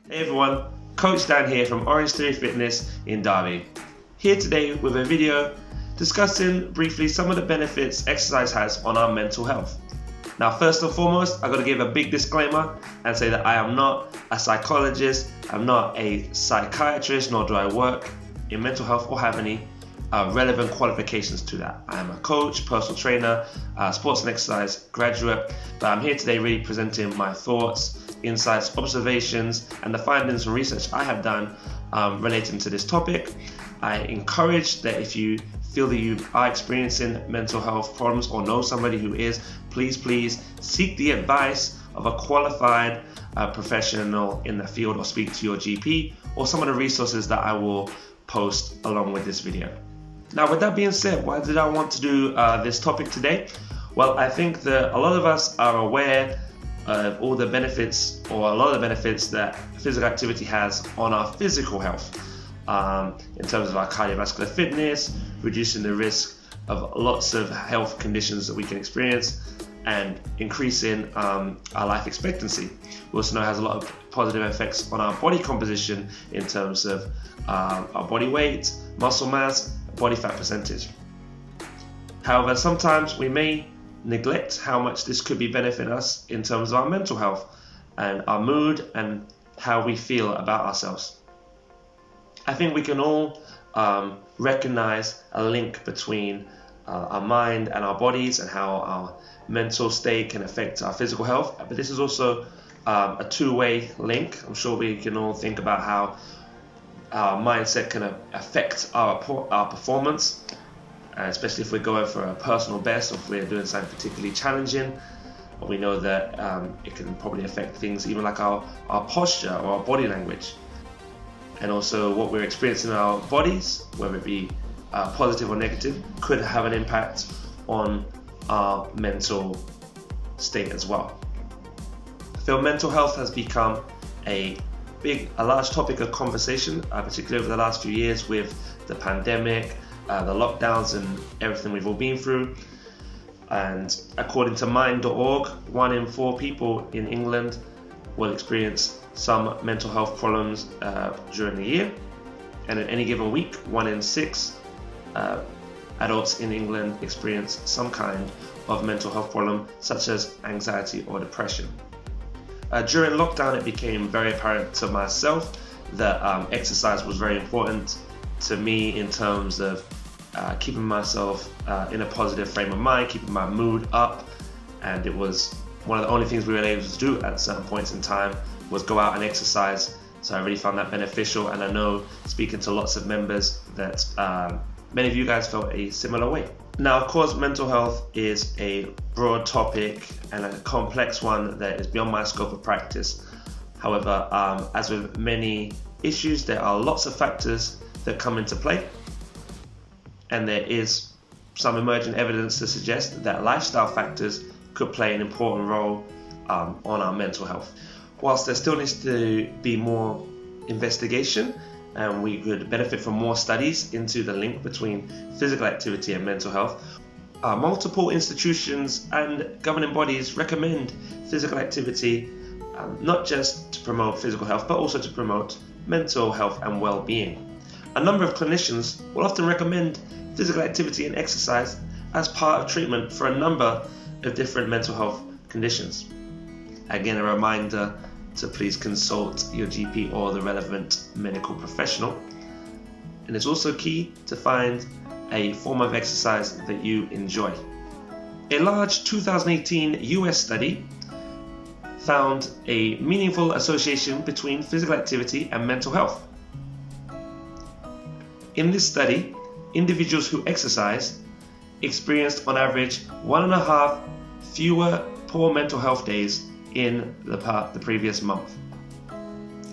Hey everyone, Coach Dan here from Orangetheory Fitness in Derby. Here today with a video discussing briefly some of the benefits exercise has on our mental health. Now first and foremost, I've got to give a big disclaimer and say that I am not a psychologist, I'm not a psychiatrist, nor do I work in mental health or have any relevant qualifications to that. I am a coach, personal trainer, sports and exercise graduate, but I'm here today really presenting my thoughts, insights, observations, and the findings from research I have done relating to this topic. I encourage that if you feel that you are experiencing mental health problems or know somebody who is, please seek the advice of a qualified professional in the field, or speak to your GP or some of the resources that I will post along with this video. Now with that being said, why did I want to do this topic today? Well, I think that a lot of us are aware of all the benefits, or a lot of the benefits that physical activity has on our physical health, in terms of our cardiovascular fitness, reducing the risk of lots of health conditions that we can experience, and increasing our life expectancy. We also know it has a lot of positive effects on our body composition in terms of our body weight, muscle mass, body fat percentage. However, sometimes we may neglect how much this could be benefiting us in terms of our mental health and our mood and how we feel about ourselves. I think we can all recognize a link between our mind and our bodies and how our mental state can affect our physical health, but this is also a two-way link. I'm sure we can all think about how our mindset can affect our performance, especially if we're going for a personal best, or if we're doing something particularly challenging. We know that it can probably affect things even like our posture or our body language, and also what we're experiencing in our bodies, whether it be positive or negative, could have an impact on our mental state as well. I feel mental health has become a large topic of conversation, particularly over the last few years with the pandemic, the lockdowns and everything we've all been through. And according to Mind.org, 1 in 4 people in England will experience some mental health problems during the year, and in any given week 1 in 6 adults in England experience some kind of mental health problem, such as anxiety or depression. During lockdown, it became very apparent to myself that exercise was very important to me in terms of keeping myself in a positive frame of mind, keeping my mood up, and it was one of the only things we were able to do at certain points in time was go out and exercise. So I really found that beneficial, and I know, speaking to lots of members, that many of you guys felt a similar way. Now, of course, mental health is a broad topic and a complex one that is beyond my scope of practice. However, as with many issues, there are lots of factors that come into play, and there is some emerging evidence to suggest that lifestyle factors could play an important role on our mental health. Whilst there still needs to be more investigation, and we could benefit from more studies into the link between physical activity and mental health, multiple institutions and governing bodies recommend physical activity, not just to promote physical health, but also to promote mental health and well-being. A number of clinicians will often recommend physical activity and exercise as part of treatment for a number of different mental health conditions. Again, a reminder to please consult your GP or the relevant medical professional. And it's also key to find a form of exercise that you enjoy. A large 2018 US study found a meaningful association between physical activity and mental health. In this study, individuals who exercised experienced on average 1.5 fewer poor mental health days in the previous month.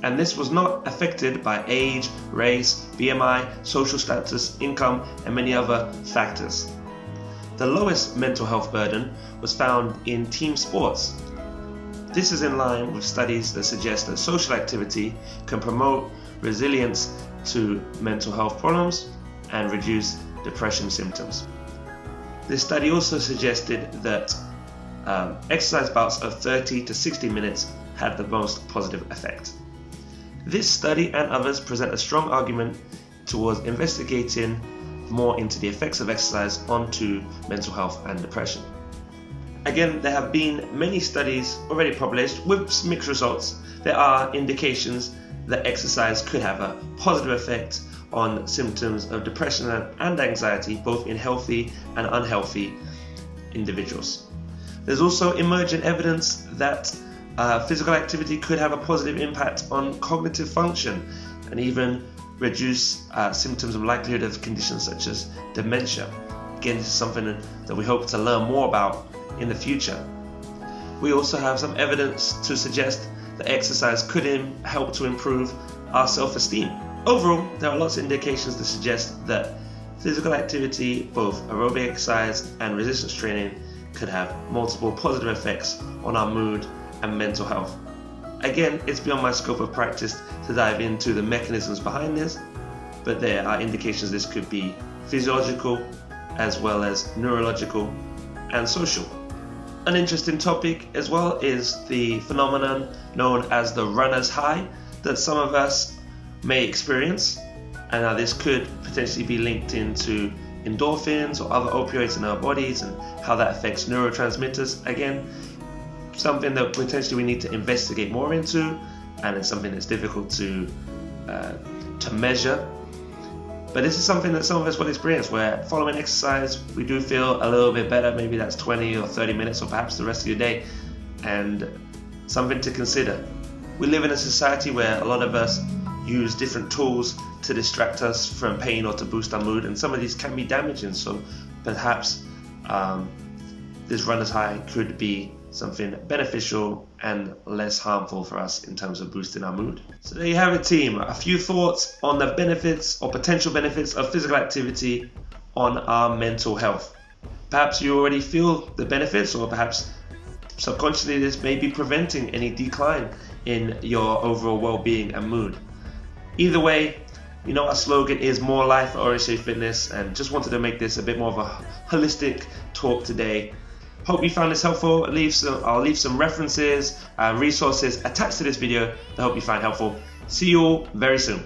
And this was not affected by age, race, BMI, social status, income, and many other factors. The lowest mental health burden was found in team sports. This is in line with studies that suggest that social activity can promote resilience to mental health problems and reduce depression symptoms. This study also suggested that exercise bouts of 30 to 60 minutes had the most positive effect. This study and others present a strong argument towards investigating more into the effects of exercise onto mental health and depression. Again, there have been many studies already published with mixed results. There are indications that exercise could have a positive effect on symptoms of depression and anxiety, both in healthy and unhealthy individuals. There's also emergent evidence that physical activity could have a positive impact on cognitive function and even reduce symptoms of likelihood of conditions such as dementia. Again, this is something that we hope to learn more about in the future. We also have some evidence to suggest that exercise could help to improve our self-esteem. Overall, there are lots of indications to suggest that physical activity, both aerobic exercise and resistance training, could have multiple positive effects on our mood and mental health. Again, it's beyond my scope of practice to dive into the mechanisms behind this, but there are indications this could be physiological as well as neurological and social. An interesting topic as well is the phenomenon known as the runner's high that some of us may experience, and how this could potentially be linked into endorphins or other opioids in our bodies and how that affects neurotransmitters. Again, something that potentially we need to investigate more into, and it's something that's difficult to measure. But this is something that some of us will experience, where following exercise we do feel a little bit better. Maybe that's 20 or 30 minutes or perhaps the rest of your day, and something to consider. We live in a society where a lot of us use different tools to distract us from pain or to boost our mood, and some of these can be damaging, so perhaps this runner's high could be something beneficial and less harmful for us in terms of boosting our mood. So there you have it, team. A few thoughts on the benefits or potential benefits of physical activity on our mental health. Perhaps you already feel the benefits, or perhaps subconsciously this may be preventing any decline in your overall well-being and mood. Either way, you know, our slogan is more life at Orangetheory Fitness, and just wanted to make this a bit more of a holistic talk today. Hope you found this helpful. I'll leave some references and resources attached to this video that I hope you find helpful. See you all very soon.